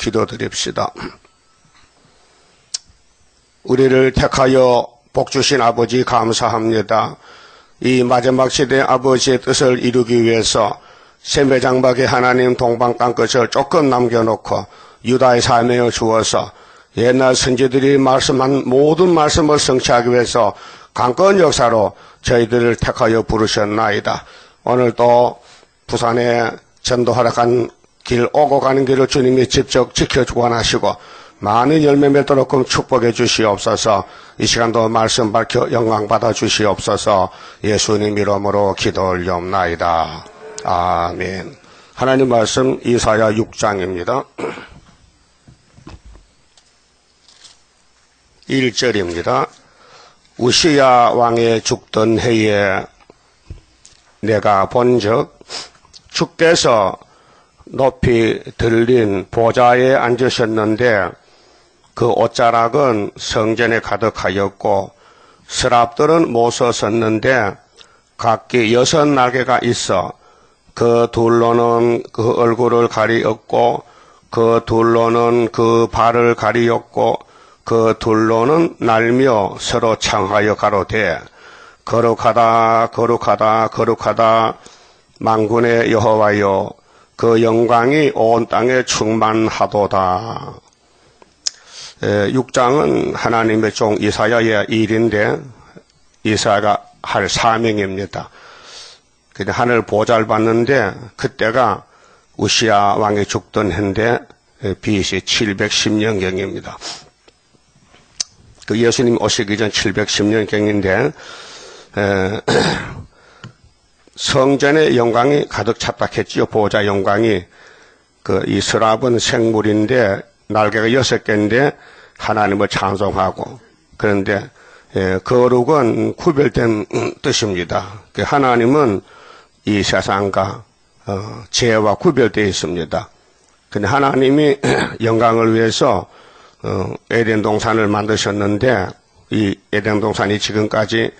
기도드립시다. 우리를 택하여 복주신 아버지 감사합니다. 이 마지막 시대 아버지의 뜻을 이루기 위해서 세매장박에 하나님 동방 땅끝을 조금 남겨놓고 유다의 사명을 주어서 옛날 선지들이 말씀한 모든 말씀을 성취하기 위해서 강권 역사로 저희들을 택하여 부르셨나이다. 오늘도 부산에 전도하러 간 길, 오고 가는 길을 주님이 직접 지켜주고 하시고 많은 열매 맺도록 축복해 주시옵소서. 이 시간도 말씀 밝혀 영광 받아 주시옵소서. 예수님 이름으로 기도 올려옵나이다. 아멘. 하나님 말씀 이사야 6장입니다. 1절입니다. 우시야 왕의 죽던 해에 내가 본즉 주께서 높이 들린 보좌에 앉으셨는데 그 옷자락은 성전에 가득하였고 서랍들은 못 섰는데 각기 6날개가 있어 그 둘로는 그 얼굴을 가리었고 그 둘로는 그 발을 가리었고 그 둘로는 날며 서로 창하여 가로되 거룩하다 거룩하다 거룩하다 만군의 여호와여 그 영광이 온 땅에 충만하도다. 6장은 하나님의 종 이사야의 일인데 이사야가 할 사명입니다. 근데 하늘 보좌를 봤는데 그때가 우시야 왕이 죽던 해인데 BC 710년경입니다. 그 예수님 오시기 전 710년경인데 성전의 영광이 가득 찼다 했지요. 보좌 영광이. 이 서랍은 생물인데 날개가 6개인데 하나님을 찬송하고 그런데 거룩은 구별된 뜻입니다. 하나님은 이 세상과 죄와 구별되어 있습니다. 근데 하나님이 영광을 위해서 에덴 동산을 만드셨는데 이 에덴 동산이 지금까지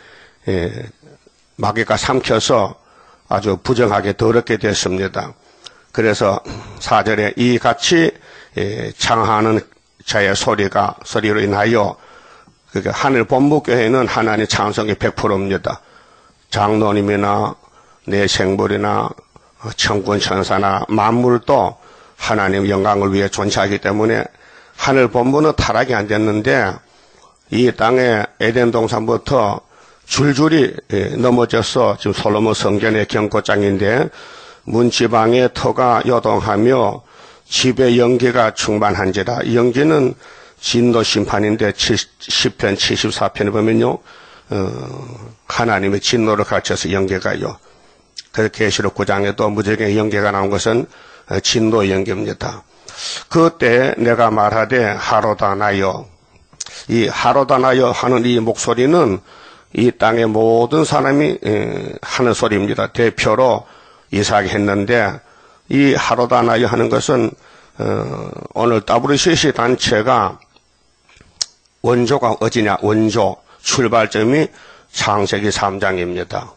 마귀가 삼켜서 아주 부정하게 더럽게 됐습니다. 그래서 4절에 이같이 창하는 자의 소리로 인하여 하늘 본부교회는 하나님 찬송이 100%입니다. 장로님이나 내 생물이나 천군 천사나 만물도 하나님 영광을 위해 존재하기 때문에 하늘 본부는 타락이 안 됐는데 이 땅에 에덴 동산부터 줄줄이 넘어져서 지금 솔로몬 성전의 경고장인데 문지방의 터가 요동하며 집의 연기가 충만한지라. 이 연기는 진노 심판인데 10편 74편에 보면요 하나님의 진노를 가르쳐서 연기가요. 그래서 계시록 9장에도 무적의 연기가 나온 것은 진노 연기입니다. 그때 내가 말하되 하로다 나여. 이 하로다 나여 하는 이 목소리는 이 땅의 모든 사람이 하는 소리입니다. 대표로 이삭이 했는데 이 하로다 나여 하는 것은 오늘 WCC 단체가 원조가 어디냐? 원조 출발점이 창세기 3장입니다.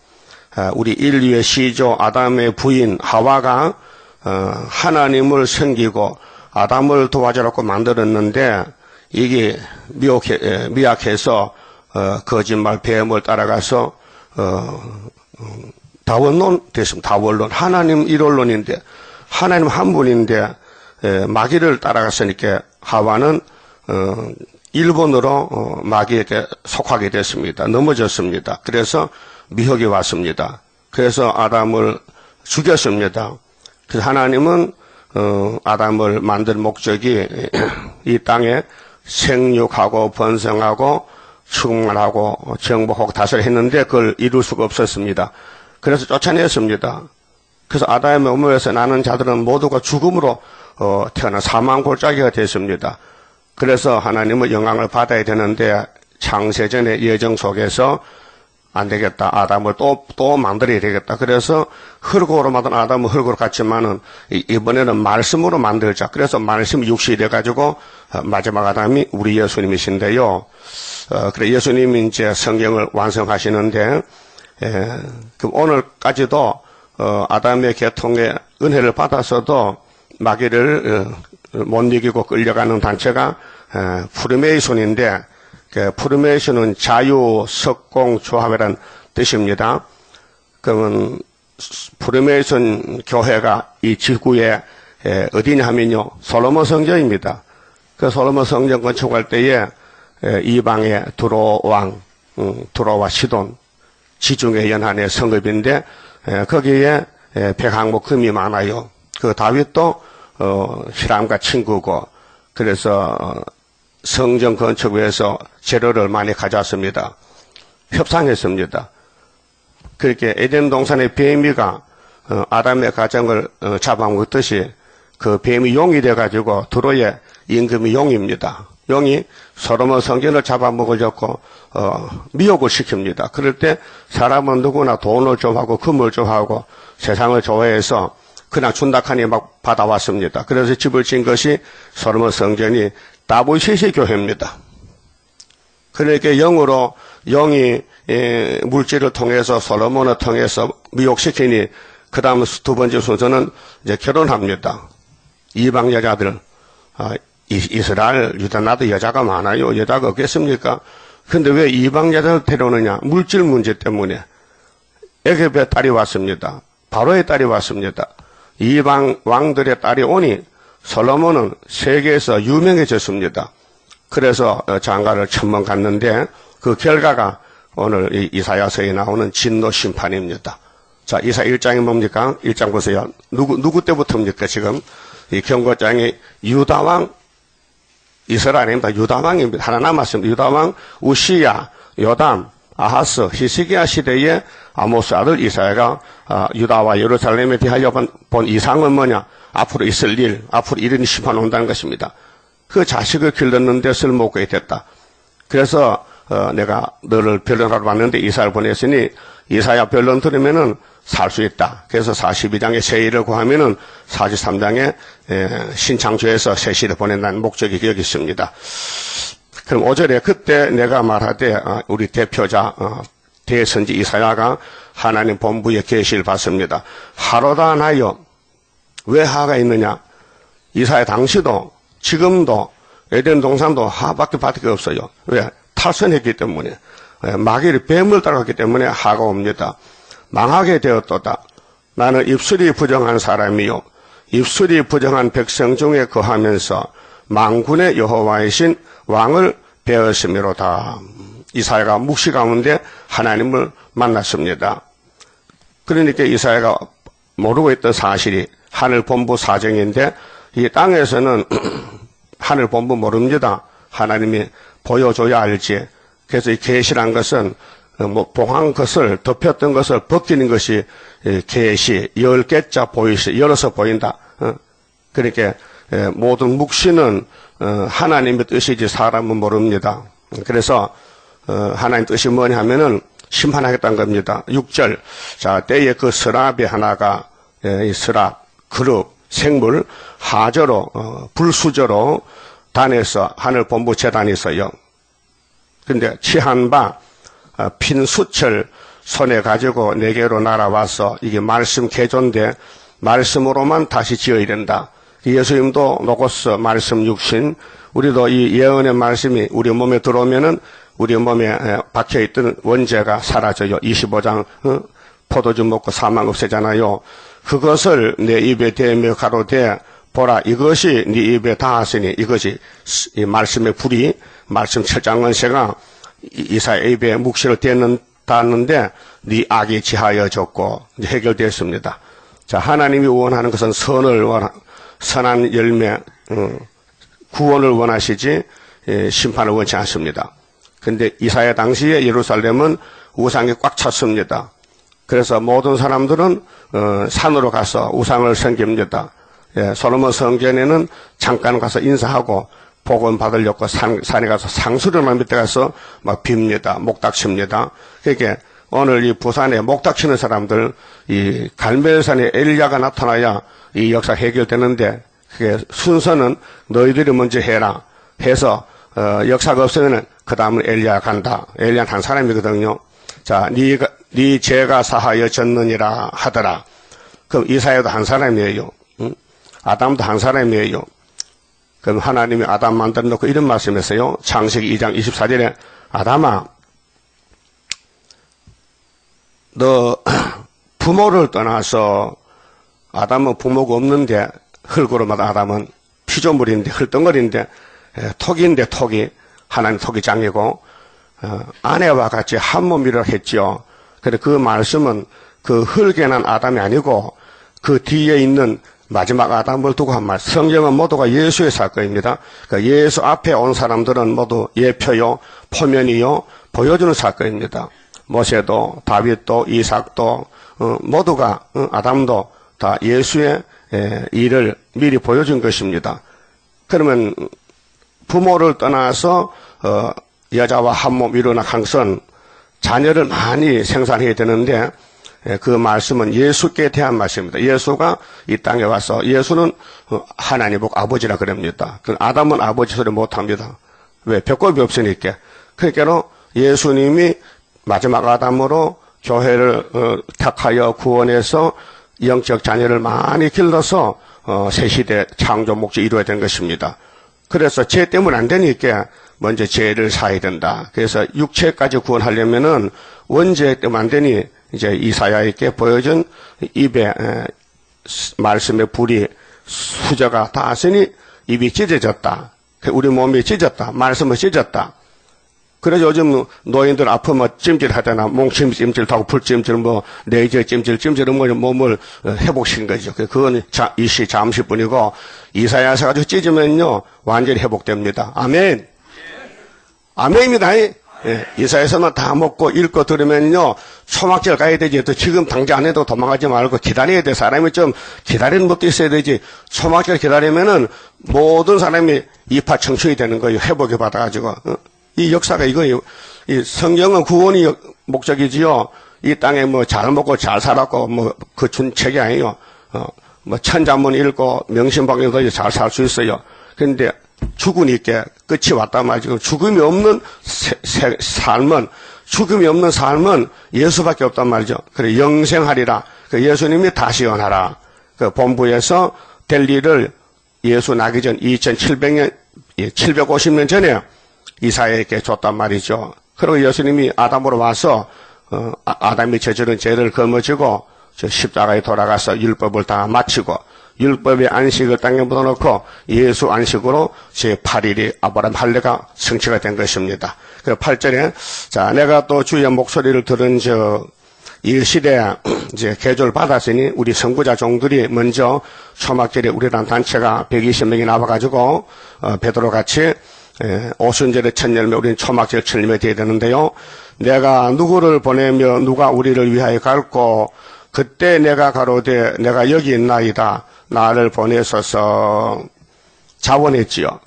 우리 인류의 시조 아담의 부인 하와가 하나님을 섬기고 아담을 도와주려고 만들었는데 이게 미약해서 거짓말 뱀을 따라가서 다원론 됐습니다. 다원론. 하나님 일원론인데 하나님 한 분인데 마귀를 따라갔으니까 하와는 일본으로 마귀에게 속하게 됐습니다. 넘어졌습니다. 그래서 미혹이 왔습니다. 그래서 아담을 죽였습니다. 그래서 하나님은 아담을 만든 목적이 이 땅에 생육하고 번성하고 충만하고 정복하고 다스렸는데 그걸 이룰 수가 없었습니다. 그래서 쫓아냈습니다. 그래서 아담의 몸에서 나는 자들은 모두가 죽음으로 태어나 사망 골짜기가 됐습니다. 그래서 하나님은 영광을 받아야 되는데 창세전의 예정 속에서 안 되겠다. 아담을 또 만들어야 되겠다. 그래서 흙으로 만든 아담은 흙으로 갔지만은 이번에는 말씀으로 만들자. 그래서 말씀이 육신이 돼가지고 마지막 아담이 우리 예수님이신데요. 그래 예수님이 이제 성경을 완성하시는데 오늘까지도 아담의 계통의 은혜를 받아서도 마귀를 못 이기고 끌려가는 단체가 프리메이손인데, 프리메이손은 자유석공조합이라는 뜻입니다. 그러면 프리메이손 교회가 이 지구에 어디냐 하면요, 솔로몬 성전입니다. 그 솔로몬 성전 건축할 때에 이방의 두로와 시돈, 지중해 연안의 성읍인데, 거기에 백항목 금이 많아요. 그 다윗도 히람과 친구고, 그래서 성전 건축 위해서 재료를 많이 가져왔습니다. 협상했습니다. 그렇게 에덴 동산의 뱀이가 아담의 가정을 잡아먹듯이 그 뱀이 용이 돼가지고 두로의 임금이 용입니다. 용이 솔로몬 성전을 잡아먹으려고 미혹을 시킵니다. 그럴 때 사람은 누구나 돈을 좋아하고 금을 좋아하고 세상을 좋아해서 그냥 준다하니 막 받아왔습니다. 그래서 집을 지은 것이 솔로몬 성전이 다보이시 교회입니다. 그러니까 영으로 영이 물질을 통해서 솔로몬을 통해서 미혹시키니 그 다음 두 번째 순서는 이제 결혼합니다. 이방 여자들, 이스라엘, 유다 나도 여자가 많아요. 여자가 없겠습니까? 근데 왜 이방 여자를 데려오느냐? 물질 문제 때문에. 애굽의 딸이 왔습니다. 바로의 딸이 왔습니다. 이방 왕들의 딸이 오니 솔로몬은 세계에서 유명해졌습니다. 그래서 장가를 천번 갔는데 그 결과가 오늘 이 이사야서에 나오는 진노 심판입니다. 자, 이사 1장이 뭡니까? 1장 보세요. 누구 때부터입니까? 지금 이 경고장이 유다왕, 이스라엘입니다. 유다왕입니다. 하나 남았습니다. 유다왕 우시야, 요담, 아하스, 히스기야 시대에 아모스 아들 이사야가 유다와 예루살렘에 대하여 본 이상은 뭐냐? 앞으로 있을 일, 앞으로 이런 심판 온다는 것입니다. 그 자식을 길렀는데 쓸모없게 됐다. 그래서 내가 너를 변론하러 왔는데 이사야를 보냈으니 이사야 변론 들으면은 살 수 있다. 그래서 42장에 세일을 구하면은 43장에 신창조에서 세시를 보낸다는 목적이 여기 있습니다. 그럼 5절에 그때 내가 말하되 우리 대표자 대선지 이사야가 하나님 본부의 계시를 받습니다. 하로다 나여. 왜 하가 있느냐? 이사야 당시도 지금도 에덴 동산도 하밖에 받을 게 없어요. 왜? 탈선했기 때문에. 마귀를 뱀을 따랐기 때문에 하가 옵니다. 망하게 되었도다. 나는 입술이 부정한 사람이요 입술이 부정한 백성 중에 거하면서 만군의 여호와이신 왕을 배웠음이로다. 이사야가 묵시 가운데 하나님을 만났습니다. 그러니까 이사야가 모르고 있던 사실이 하늘 본부 사정인데 이 땅에서는 하늘 본부 모릅니다. 하나님이 보여줘야 알지. 그래서 이 계시란 것은 봉한 것을 덮였던 것을 벗기는 것이 계시, 10개자 보이시, 열어서 보인다. 그렇게 모든 묵시는 하나님의 뜻이지 사람은 모릅니다. 그래서 하나님 뜻이 뭐냐 하면은 심판하겠다는 겁니다. 6절. 자, 때에 그 스랍이 하나가 이 스랍, 그룹, 생물, 하저로 불수저로 단에서 하늘 본부 재단이 있어요. 근데 취한 바 핀수철 손에 가지고 내게로 날아와서 이게 말씀 개조인데 말씀으로만 다시 지어야 된다. 예수님도 로고스 말씀 육신, 우리도 이 예언의 말씀이 우리 몸에 들어오면은 우리 몸에 박혀있던 원죄가 사라져요. 25장 포도주 먹고 사망 없애잖아요. 그것을 내 입에 대며 가로되 보라 이것이 네 입에 닿았으니 이것이 이 말씀의 불이 말씀 철장원세가 이사야 입에 묵시를 닿았는데 네 악이 지하여졌고 이제 해결되었습니다. 자, 하나님이 원하는 것은 선한 열매, 구원을 원하시지 심판을 원치 않습니다. 근데 이사야 당시에 예루살렘은 우상이 꽉 찼습니다. 그래서 모든 사람들은 산으로 가서 우상을 섬깁니다. 솔로몬 성전에는 잠깐 가서 인사하고 복음 받으려고 산에 가서 상수련만 밑에 가서 막 빕니다. 목닥칩니다. 그러니까 오늘 이 부산에 목닥치는 사람들, 이 갈멜산에 엘리야가 나타나야 이 역사 해결되는데 그게 순서는 너희들이 먼저 해라 해서 역사가 없으면은 그 다음은 엘리야 간다. 엘리야는 한 사람이거든요. 자, 네 죄가 사하여졌느니라 하더라. 그럼 이사야도 한 사람이에요. 아담도 한 사람이에요. 그럼 하나님이 아담 만들어 놓고 이런 말씀했어요. 창세기 2장 24절에 아담아, 너 부모를 떠나서 아담은 부모가 없는데 흙으로마다 아담은 피조물인데 흙덩어리인데 톡인데 톡이 하나님 톡이 짱이고 아내와 같이 한 몸이라 했죠. 그래 그 말씀은 그 흙에 난 아담이 아니고 그 뒤에 있는 마지막 아담을 두고 한 말. 성경은 모두가 예수의 사건입니다. 그러니까 예수 앞에 온 사람들은 모두 예표요, 포면이요, 보여주는 사건입니다. 모세도, 다윗도, 이삭도 모두가 아담도 다 예수의 일을 미리 보여준 것입니다. 그러면 부모를 떠나서 여자와 한 몸 이루나 항선 자녀를 많이 생산해야 되는데 그 말씀은 예수께 대한 말씀입니다. 예수가 이 땅에 와서 예수는 하나님 복 아버지라 그럽니다. 그 아담은 아버지 소리 못합니다. 왜? 배꼽이 없으니까. 그러니까 예수님이 마지막 아담으로 교회를 택하여 구원해서 영적 자녀를 많이 길러서 새 시대 창조 목적 이루어야 되는 것입니다. 그래서 죄 때문에 안 되니까 먼저 죄를 사야 된다. 그래서 육체까지 구원하려면은 원죄 때문에 안 되니 이제 이사야에게 보여준 입에 말씀의 불이 수저가 닿았으니 입이 찢어졌다. 우리 몸이 찢었다. 말씀이 찢었다. 그래서 요즘 노인들 아프면 찜질하잖아. 몽침 찜질하고 불찜질 레이저 찜질은 몸을 회복시킨 거죠. 그건 일시 잠시뿐이고 이사야서 가지고 찢으면요 완전히 회복됩니다. 아멘. 아멘입니다. 예, 이사야서만 다 먹고 읽고 들으면요 초막절 가야 되지. 또 지금 당장 안 해도 도망가지 말고 기다려야 돼. 사람이 좀 기다리는 것도 있어야 되지. 초막절 기다리면은 모든 사람이 이파 청춘이 되는 거예요. 회복이 받아가지고. 이 역사가 이거예요. 이 성경은 구원이 목적이지요. 이 땅에 뭐 잘 먹고 잘 살았고 뭐 그 준 책이 아니에요. 뭐 천자문 읽고 명심박력도 잘 살 수 있어요. 그런데 죽으니까 끝이 왔단 말이죠. 죽음이 없는 삶은 예수밖에 없단 말이죠. 그래 영생하리라. 그 예수님이 다시 원하라. 그 본부에서 될 일을 예수 나기 전 2700년 750년 전에 이사야에게 줬단 말이죠. 그리고 예수님이 아담으로 와서 아담이 저지른 죄를 거머쥐고 십자가에 돌아가서 율법을 다 마치고 율법의 안식을 땅에 묻어놓고 예수 안식으로 제8일이 아브라함 할례가 성취가 된 것입니다. 그 8절에 자 내가 또 주의 목소리를 들은 이 시대에 이제 개조를 받았으니 우리 선구자 종들이 먼저 초막절에 우리란 단체가 120명이 나와가지고 베드로 같이 오순절에 첫 열매 우리는 초막절 첫 열매 되어야 되는데요. 내가 누구를 보내며 누가 우리를 위하여 갈고 그때 내가 가로되 내가 여기 있나이다. 나를 보내소서 자원했지요.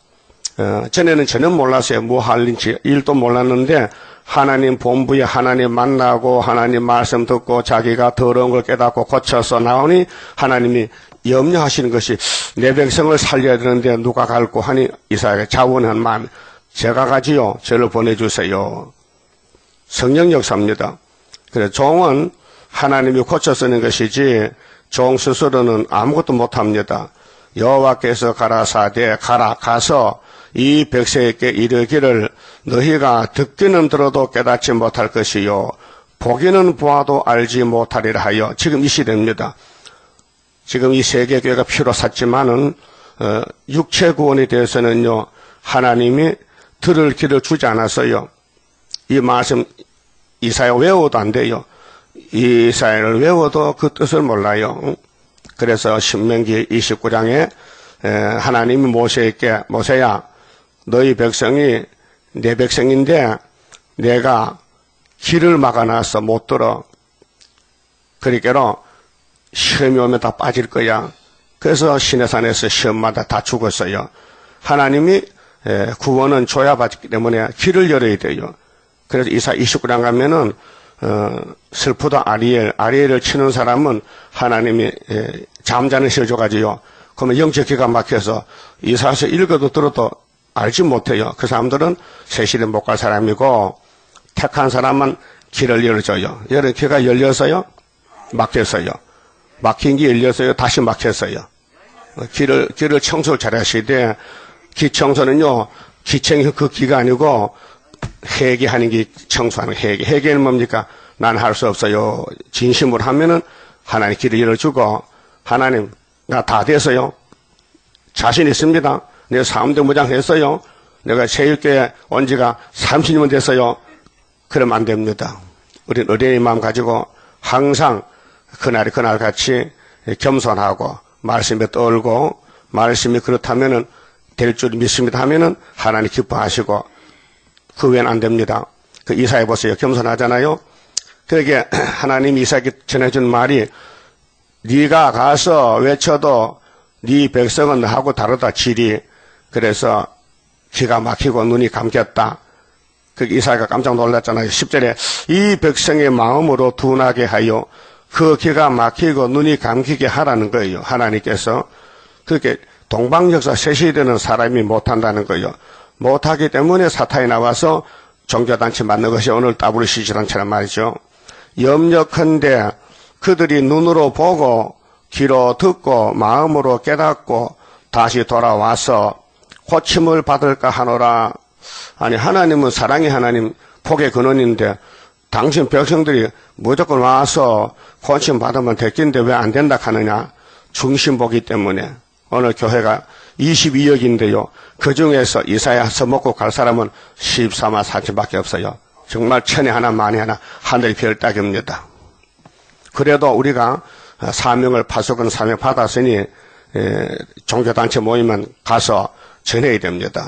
전에는 전혀 몰랐어요. 뭐 할지 일도 몰랐는데 하나님 본부에 하나님 만나고 하나님 말씀 듣고 자기가 더러운 걸 깨닫고 고쳐서 나오니 하나님이 염려하시는 것이 내 백성을 살려야 되는데 누가 갈고 하니 이사야가 자원한 마음 제가 가지요. 저를 보내주세요. 성령 역사입니다. 그래서 종은 하나님이 고쳐 쓰는 것이지 종 스스로는 아무것도 못합니다. 여호와께서 가라사대 가서 이 백성에게 이르기를 너희가 듣기는 들어도 깨닫지 못할 것이요 보기는 보아도 알지 못하리라 하여 지금 이 시대입니다. 지금 이 세계교회가 피로 샀지만은 육체 구원에 대해서는요 하나님이 들을 길을 주지 않았어요. 이 말씀 이사야 외워도 안 돼요. 이사야를 외워도 그 뜻을 몰라요. 그래서 신명기 29장에 하나님이 모세에게 모세야 너희 백성이 내 백성인데 내가 길을 막아놔서 못 들어. 그러니까 시험이 오면 다 빠질 거야. 그래서 시내산에서 시험마다 다 죽었어요. 하나님이 구원은 줘야 받기 때문에 길을 열어야 돼요. 그래서 이사 29장 가면은 슬프다 아리엘을 치는 사람은 하나님이 잠자는 시어줘가지고요. 그러면 영적 기가 막혀서 이사서 읽어도 들어도 알지 못해요. 그 사람들은 세실에 못 갈 사람이고 택한 사람은 길을 열어줘요. 여러 길가 열려서요. 막혔어요. 막힌 게 열려서요. 다시 막혔어요. 길을 청소를 잘 하시되 기청소는요, 기청이 그 기가 아니고, 회개하는 게 청소하는 회개. 회개는 뭡니까? 난 할 수 없어요. 진심으로 하면은 하나님 길을 열어주고, 하나님, 나 다 됐어요. 자신 있습니다. 내가 사람들 무장했어요. 내가 체육교회 온 지가 30년 됐어요. 그러면 안 됩니다. 우린 어린이 마음 가지고 항상 그날 같이 겸손하고 말씀에 떨고 말씀이 그렇다면은 될 줄 믿습니다 하면은 하나님 기뻐하시고 그 외엔 안 됩니다. 그 이사야 보세요. 겸손하잖아요. 그러게 하나님이 이사야에게 전해준 말이 네가 가서 외쳐도 네 백성은 너하고 다르다 질이. 그래서 기가 막히고 눈이 감겼다. 그 이사야가 깜짝 놀랐잖아요. 10절에 이 백성의 마음으로 둔하게 하여 그 기가 막히고 눈이 감기게 하라는 거예요. 하나님께서. 그렇게 동방역사 새 시대는 사람이 못한다는 거예요. 못하기 때문에 사탄이 나와서 종교단체 만든 것이 오늘 WCC단체란 말이죠. 염려컨대 그들이 눈으로 보고 귀로 듣고 마음으로 깨닫고 다시 돌아와서 고침을 받을까 하노라. 아니 하나님은 사랑의 하나님, 복의 근원인데 당신 백성들이 무조건 와서 고침 받으면 됐긴데 왜 안 된다 하느냐. 중심보기 때문에. 오늘 교회가 22억인데요. 그 중에서 이사야 써먹고 갈 사람은 14만 4천밖에 없어요. 정말 천에 하나 만에 하나 하늘이 별 따기입니다. 그래도 우리가 사명을 파수꾼 사명 받았으니 종교단체 모이면 가서 전해야 됩니다.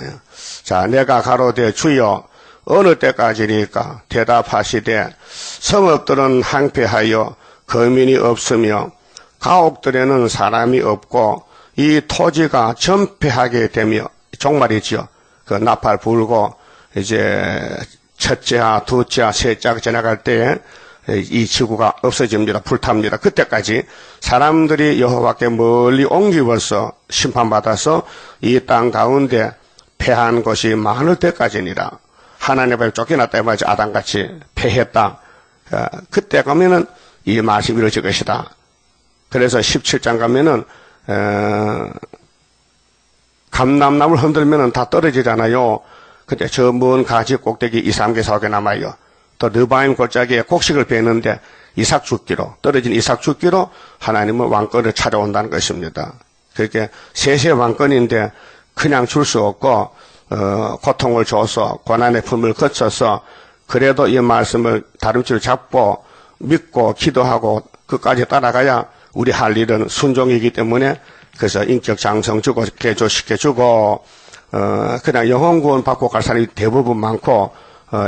자, 내가 가로되 주여 어느 때까지니까 대답하시되 성읍들은 항폐하여 거민이 없으며 가옥들에는 사람이 없고 이 토지가 전폐하게 되며 종말이지요. 그 나팔 불고 이제 첫째와 둘째와 셋째가 지나갈 때 이 지구가 없어집니다. 불탑니다. 그때까지 사람들이 여호와께 멀리 옮기어서 심판받아서 이 땅 가운데 패한 것이 많을 때까지니라. 하나님 앞에 쫓겨났다 말이지. 아담같이 패했다. 그때 가면은 이 말씀이 이루어질 것이다. 그래서 17장 가면은 감람나무를 흔들면은 다 떨어지잖아요. 근데 저 먼 가지 꼭대기 2, 3개, 4개 남아요. 또 느바임 골짜기에 곡식을 베는데 이삭 죽기로, 떨어진 이삭 죽기로 하나님은 왕권을 찾아온다는 것입니다. 그렇게 세세 왕권인데 그냥 줄 수 없고 고통을 줘서 고난의 품을 거쳐서 그래도 이 말씀을 다름질을 잡고 믿고 기도하고 끝까지 따라가야 우리 할 일은 순종이기 때문에 그래서 인격 장성 주고 개조시켜주고 그냥 영혼 구원 받고 갈 사람이 대부분 많고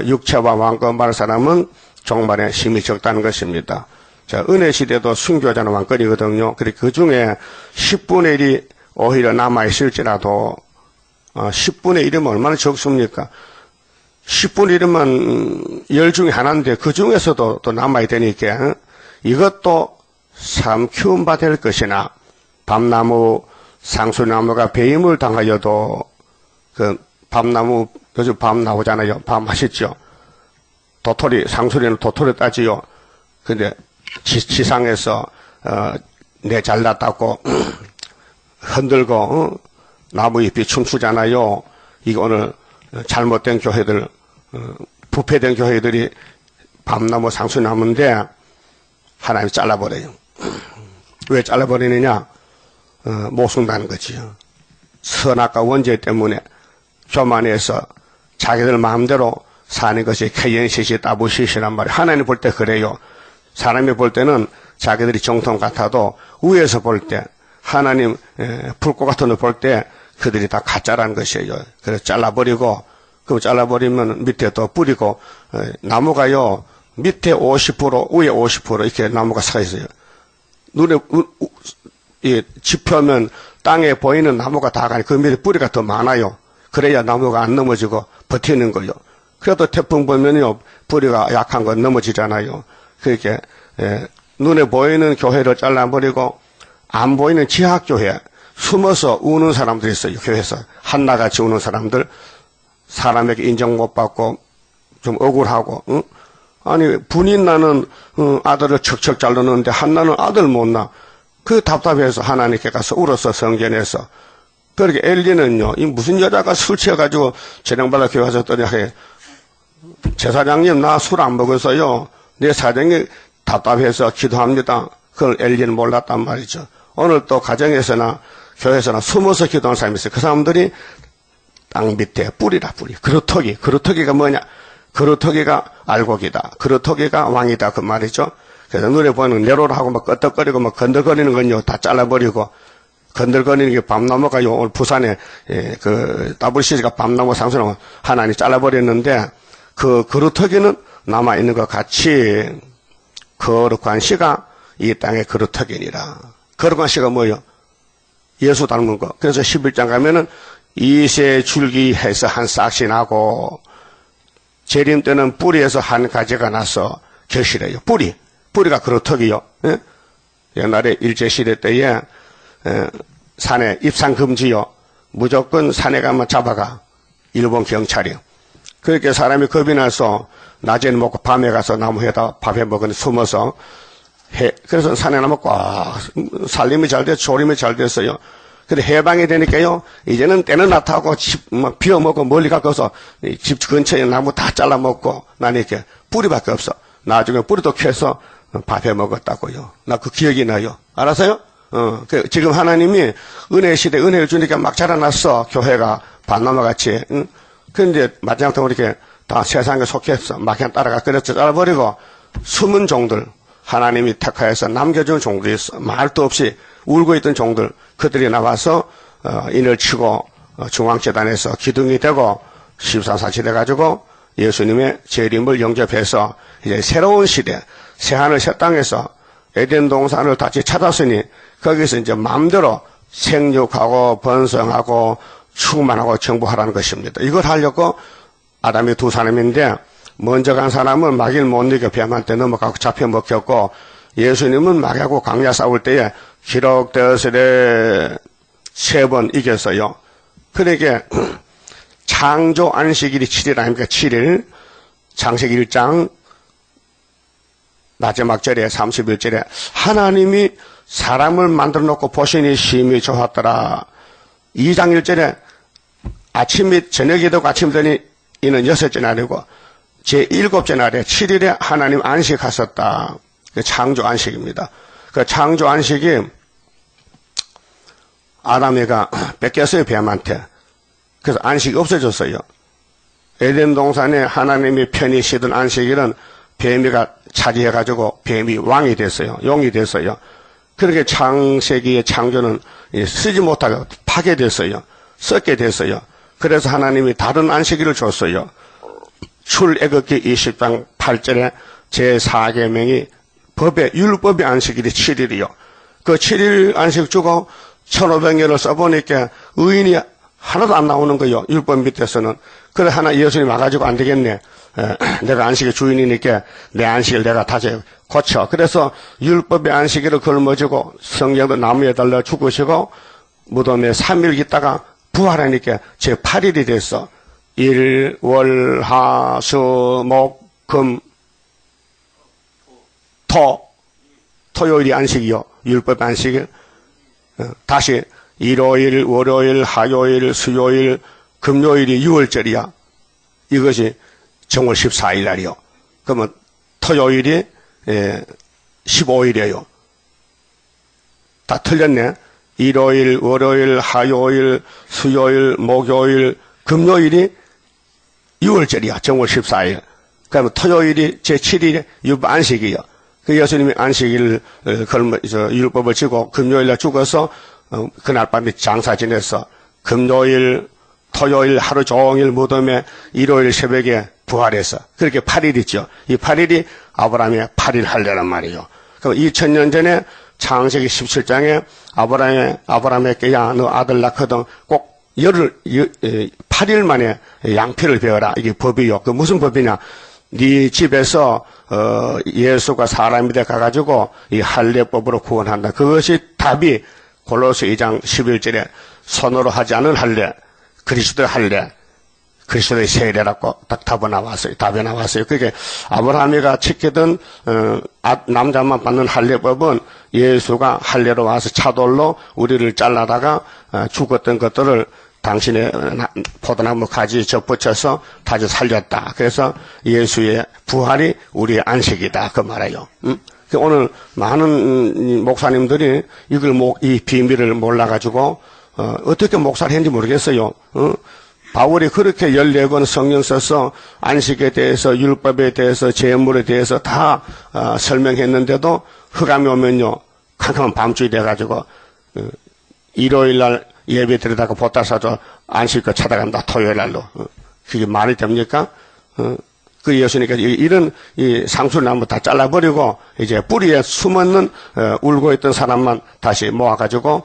육체와 왕권 받을 사람은 종말에 힘이 적다는 것입니다. 자, 은혜 시대도 순교자는 왕권이거든요. 그리고 그 중에 10분의 1이 오히려 남아있을지라도 10분의 1이면 얼마나 적습니까? 10분의 1이면 10 중에 하나인데 그 중에서도 또 남아야 되니까 이것도 삶 키움바 될 것이나 밤나무 상수나무가 배임을 당하여도 그 밤나무 요즘 밤 나오잖아요. 밤 맛있죠. 도토리 상수리는 도토리 따지요. 근데 지상에서 내 잘났다고 흔들고 나무 잎이 춤추잖아요. 이거 오늘 잘못된 교회들 부패된 교회들이 밤나무 상수나무인데 하나님이 잘라버려요. 왜 잘라버리느냐? 못 쓴다는 거지요. 선악과 원죄 때문에 교만해서 자기들 마음대로 사는 것이 케이엔시시 따부시시란 말이에요. 하나님 볼 때 그래요. 사람이 볼 때는 자기들이 정통 같아도 위에서 볼 때 하나님 불꽃 같은 걸 볼 때 그들이 다 가짜라는 것이에요. 그래서 잘라버리고 그 잘라버리면 밑에 또 뿌리고 나무가요 밑에 50% 위에 50% 이렇게 나무가 서 있어요. 눈에 지펴면 땅에 보이는 나무가 다 가니 그 밑에 뿌리가 더 많아요. 그래야 나무가 안 넘어지고 버티는 거요. 그래도 태풍 보면요 뿌리가 약한 건 넘어지잖아요. 그렇게 눈에 보이는 교회를 잘라버리고 안 보이는 지하교회 숨어서 우는 사람들이 있어요. 교회에서 한나같이 우는 사람들 사람에게 인정 못 받고 좀 억울하고 응? 아니 분이 나는 아들을 척척 자르는데 한나는 아들 못 낳아. 그 답답해서 하나님께 가서 울어서 성전에서 그렇게 엘리는요, 이 무슨 여자가 술 취해가지고 재령받아 교회 가셨더니, 제사장님, 나 술 안 먹어서요. 내 사정이 답답해서 기도합니다. 그걸 엘리는 몰랐단 말이죠. 오늘 또 가정에서나 교회에서나 숨어서 기도하는 사람이 있어요. 그 사람들이 땅 밑에 뿌리라, 뿌리. 그루터기. 그루터기가 뭐냐? 그루터기가 알곡이다. 그루터기가 왕이다. 그 말이죠. 그래서 눈에 보이는 네로라고 막 끄덕거리고 막 건들거리는 건요, 다 잘라버리고, 건들거리는 게 밤나무가 오늘 부산에, WCG가 밤나무 상수나무 하나님 잘라버렸는데, 그 그루터기는 남아있는 것 같이, 거룩한 씨가 이 땅의 그루터기니라. 거룩한 씨가 뭐예요? 예수 닮은 거. 그래서 11장 가면은, 이세 줄기 해서 한 싹이 나고, 재림 때는 뿌리에서 한 가지가 나서 결실해요. 뿌리가 그루터기요. 예? 옛날에 일제시대 때에 산에 입산 금지요. 무조건 산에 가면 잡아가. 일본 경찰이요. 그렇게 사람이 겁이 나서 낮에는 먹고 밤에 가서 나무에다 밥해 먹으니 숨어서 그래서 산에 나면 꽉 살림이 잘 돼서 조림이 잘 됐어요. 근데 해방이 되니까요, 이제는 때는 나타하고 비워먹고 멀리 가서 집 근처에 나무 다 잘라먹고 나니까 뿌리밖에 없어. 나중에 뿌리도 캐서 밥해 먹었다고요. 나 그 기억이 나요. 알았어요? 지금 하나님이 은혜 시대 은혜를 주니까 막 자라났어. 교회가 반나무같이. 응? 근데 마지막으로 이렇게 다 세상에 속해서 막 그냥 따라가 그래서 잘라버리고 숨은 종들 하나님이 택하여서 남겨준 종들이 있어. 말도 없이 울고 있던 종들 그들이 나와서 인을 치고 중앙재단에서 기둥이 되고 14사시 돼가지고 예수님의 재림을 영접해서 이제 새로운 시대 새하늘 새 땅에서 에덴 동산을 다시 찾았으니 거기서 이제 마음대로 생육하고 번성하고 충만하고 정복하라는 것입니다. 이걸 하려고 아담이 두 사람인데 먼저 간 사람은 마귀를 못 이겨 뱀한테 넘어가고 잡혀 먹혔고 예수님은 마귀하고 강야 싸울 때에 기록되었으되 3번 이겼어요. 그러니까 창조 안식일이 7일 아닙니까? 7일 창세기 1장 마지막 절에 31절에 하나님이 사람을 만들어 놓고 보시니 심히 좋았더라. 2장 1절에 아침 및 저녁이 되고 아침 되니 이는 6째 날이고 제7째 날에 7일에 하나님 안식하셨다. 그 창조 안식입니다. 그 창조 안식이 아담이가 뺏겼어요, 뱀한테. 그래서 안식이 없어졌어요. 에덴 동산에 하나님이 편히 쉬던 안식일은 뱀이가 차지해가지고 뱀이 왕이 됐어요. 용이 됐어요. 그렇게 창세기의 창조는 쓰지 못하게 파괴됐어요. 썩게 됐어요. 그래서 하나님이 다른 안식일을 줬어요. 출애굽기 20장 8절에 제4계명이 율법의 안식일이 7일이요. 그 7일 안식 주고 1500년을 써보니까 의인이 하나도 안 나오는 거예요. 율법 밑에서는. 그래 하나 예수님 와가지고 안 되겠네. 내가 안식의 주인이니까 내 안식을 내가 다시 고쳐. 그래서 율법의 안식일을 걸머지고 성령도 나무에 달려 죽으시고 무덤에 3일 있다가 부활하니까 제8일이 됐어. 일, 월, 하, 수, 목, 금, 토요일이 안식이요. 율법 안식일. 다시 일요일, 월요일, 화요일, 수요일, 금요일이 6월절이야. 이것이 정월 14일 날이요. 그러면 토요일이 15일이에요. 다 틀렸네. 일요일, 월요일, 화요일, 수요일, 목요일, 금요일이 6월절이야. 정월 14일. 그러면 토요일이 제7일에 율법 안식이요. 그 예수님이 안식일을 율법을 지고 금요일날 죽어서 그날 밤에 장사 지내서 금요일, 토요일 하루 종일 무덤에 일요일 새벽에 부활해서 그렇게 8일 있죠. 이 8일이 아브라함의 8일 할례란 말이에요. 그럼 2000년 전에 창세기 17장에 아브라함에게 야 너 아들 낳거든 꼭 8일 만에 양피를 베어라. 이게 법이요. 그 무슨 법이냐? 네 집에서 예수가 사람이 돼 가가지고 이 할례법으로 구원한다. 그것이 답이 골로새 2장 11절에 손으로 하지 않은 할례, 그리스도의 할례. 그리스도의 세례라고 딱 답이 나왔어요. 그게 아브라함이가 지키던 남자만 받는 할례법은 예수가 할례로 와서 차돌로 우리를 잘라다가 죽었던 것들을 당신의 포도나무 가지 접붙여서 다시 살렸다. 그래서 예수의 부활이 우리의 안식이다. 그 말이에요. 오늘 많은 목사님들이 이 비밀을 몰라가지고 어떻게 목사를 했는지 모르겠어요. 바울이 그렇게 14권 성경 써서 안식에 대해서 율법에 대해서 제물에 대해서 다 설명했는데도 흑암이 오면요 캄캄한 밤중이 돼가지고 일요일날 예배 드리다가 보따 사줘 안식을 찾아간다 토요일날로 그게 말이 됩니까? 그 예수님께서 이런 이 상수나무 다 잘라버리고 이제 뿌리에 숨었는 울고 있던 사람만 다시 모아가지고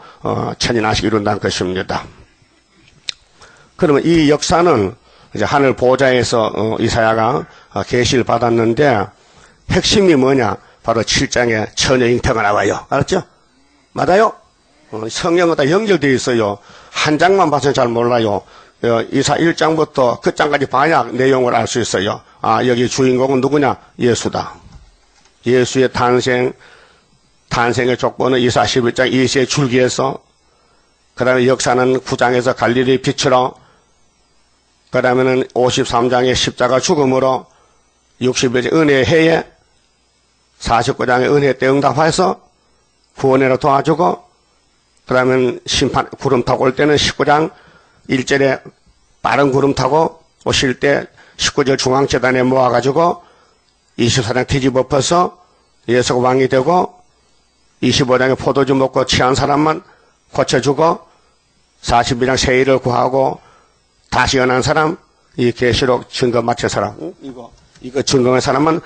천인안식 이룬다는 것입니다. 그러면 이 역사는 이제 하늘 보좌에서 이사야가 계시를 받았는데 핵심이 뭐냐? 바로 7장에 처녀 잉태가 나와요. 알았죠? 맞아요? 성경은 다 연결되어 있어요. 한 장만 봐서는 잘 몰라요. 이사 1장부터 그 장까지 봐야 내용을 알 수 있어요. 여기 주인공은 누구냐? 예수다. 예수의 탄생의 족보는 이사 11장 이시의 줄기에서, 그 다음에 역사는 9장에서 갈릴리 빛으로, 그 다음에는 53장의 십자가 죽음으로, 60일째 은혜의 해에, 49장의 은혜 때 응답해서 구원으로 도와주고, 그 다음에 심판, 구름 타고 올 때는 19장 1절에 빠른 구름 타고 오실 때 19절 중앙재단에 모아가지고 24장 뒤집어 엎어서 예수가 왕이 되고 25장에 포도주 먹고 취한 사람만 고쳐주고 42장 세일을 구하고 다시 연한 사람, 이 계시록 증거 맞춘 사람, 이거 증거한 사람만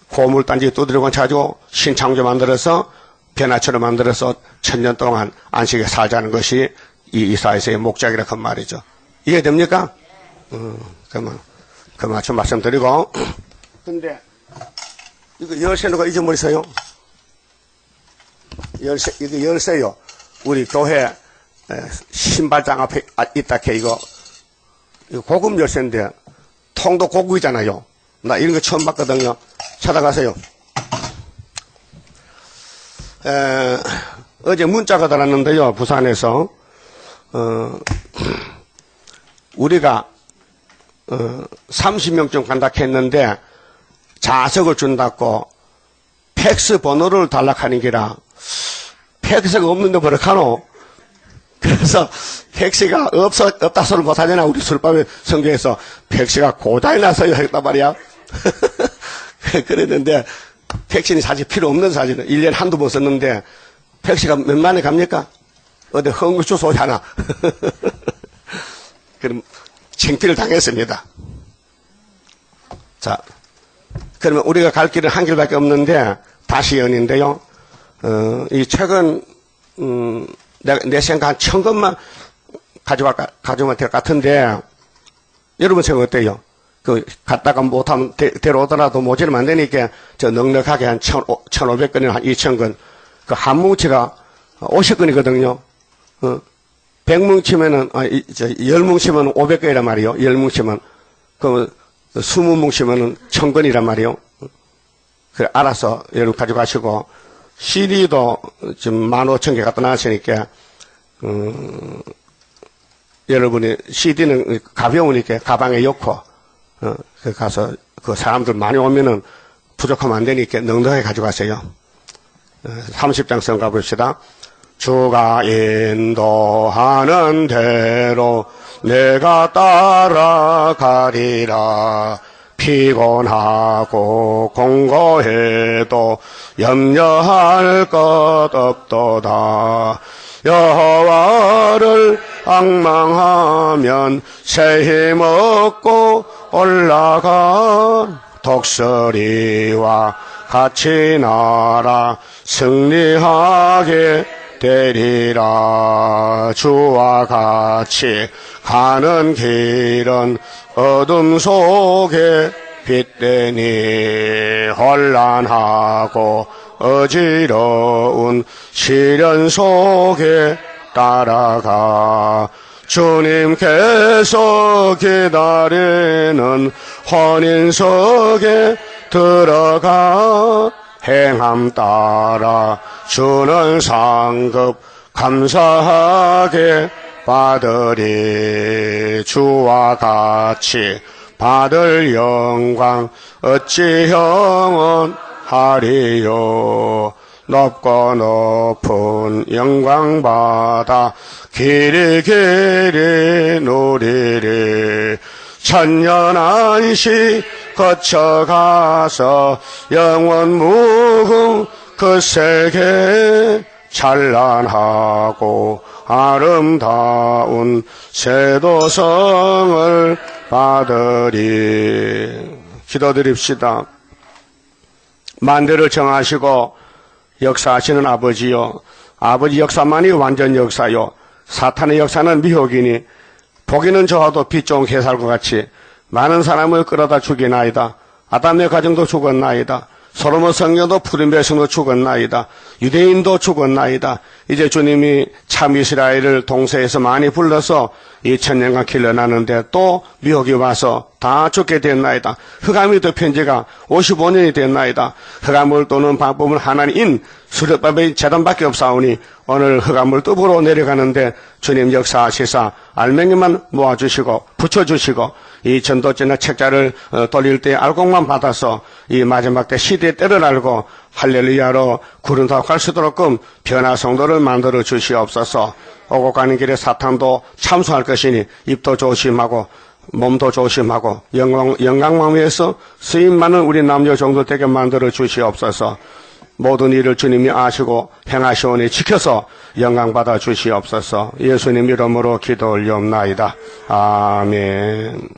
고물단지 두드리고 차지고 신창조 만들어서 변화처럼 만들어서 1000년 동안 안식에 살자는 것이 이 이사야서의 목적이라 그 말이죠. 이해됩니까? 그만 좀 말씀드리고. 근데 이거 열쇠 누가 잊어버리세요? 이거 열쇠요. 우리 교회 신발장 앞에 있다 캐 이거 고급 열쇠인데 통도 고급이잖아요. 나 이런 거 처음 봤거든요. 찾아가세요. 어제 문자가 들어왔는데요. 부산에서 우리가 30명쯤 간다 했는데 자석을 준다고 팩스 번호를 달락하는 게라 팩스가 없는데 뭐라카노. 그래서 팩스가 없다 소리를 못하잖아. 우리 술밥에 성경에서 팩스가 고장이 나서요 했단 말이야. 그랬는데 팩스는 사실 필요 없는 사실은 1년에 한두 번 썼는데 팩스가 몇 만에 갑니까? 어디 헝구추 소리 하나. 그럼 창피를 당했습니다. 자, 그러면 우리가 갈 길은 한 길밖에 없는데 다시 연인데요. 이 책은 내 생각 한 1000권만 가져오면 될 것 같은데 여러분 생각 어때요? 갔다가 못하면 데려오더라도 모자르면 안 되니까 저 넉넉하게 한 1500건이나 한 2000건 그 한 뭉치가 50건이거든요. 100뭉치면은 10뭉치면 500건이란 말이요. 10뭉치면 그 20뭉치면은 1000건이란 말이요. 그래 알아서 여러분 가져가시고 CD도 지금 15,000개 갖다 놨으니까 여러분이 CD는 가벼우니까 가방에 넣고 가서 그 사람들 많이 오면은 부족하면 안 되니까 넉넉하게 가져가세요. 30장 성 가봅시다. 주가 인도하는 대로 내가 따라가리라. 피곤하고 공고해도 염려할 것 없도다. 여호와를 앙망하면 새 힘 얻고 올라가. 독수리와 같이 날아 승리하게 되리라. 주와 같이 가는 길은 어둠 속에 빛되니 혼란하고 어지러운 시련 속에 따라가. 주님께서 기다리는 혼인석에 들어가 행함 따라 주는 상급 감사하게 받으리. 주와 같이 받을 영광 어찌 영원하리요. 높고 높은 영광 받아 길이 길이 누리리. 천년 안식 거쳐가서 영원 무궁 그 세계 찬란하고 아름다운 세도성을 받으리. 기도드립시다. 만대를 정하시고 역사하시는 아버지요, 아버지 역사만이 완전 역사요, 사탄의 역사는 미혹이니 보기는 좋아도 빛 좋은 개살과 같이 많은 사람을 끌어다 죽이나이다. 아담의 가정도 죽었나이다. 솔로몬 성녀도 푸른 백성도 죽었나이다. 유대인도 죽었나이다. 이제 주님이 참 이스라엘을 동서에서 많이 불러서 2000년간 길러나는데 또 미혹이 와서 다 죽게 됐나이다. 흑암이 덮인 지가 55년이 됐나이다. 흑암을 도는 방법은 하나님 수렵밥의 재단밖에 없사오니 오늘 흑암을 뚝으로 내려가는데 주님 역사하시사 알맹이만 모아주시고 붙여주시고 이 전도전의 책자를 돌릴 때 알곡만 받아서 이 마지막 때 시대의 때를 알고 할렐루야로 구름 타고 수 있도록끔 변화 성도를 만들어 주시옵소서. 오고 가는 길에 사탄도 참수할 것이니 입도 조심하고 몸도 조심하고 영광만 위해서 수임 많은 우리 남녀 종들 되게 만들어 주시옵소서. 모든 일을 주님이 아시고 행하시오니 지켜서 영광받아 주시옵소서. 예수님 이름으로 기도 올리옵나이다. 아멘.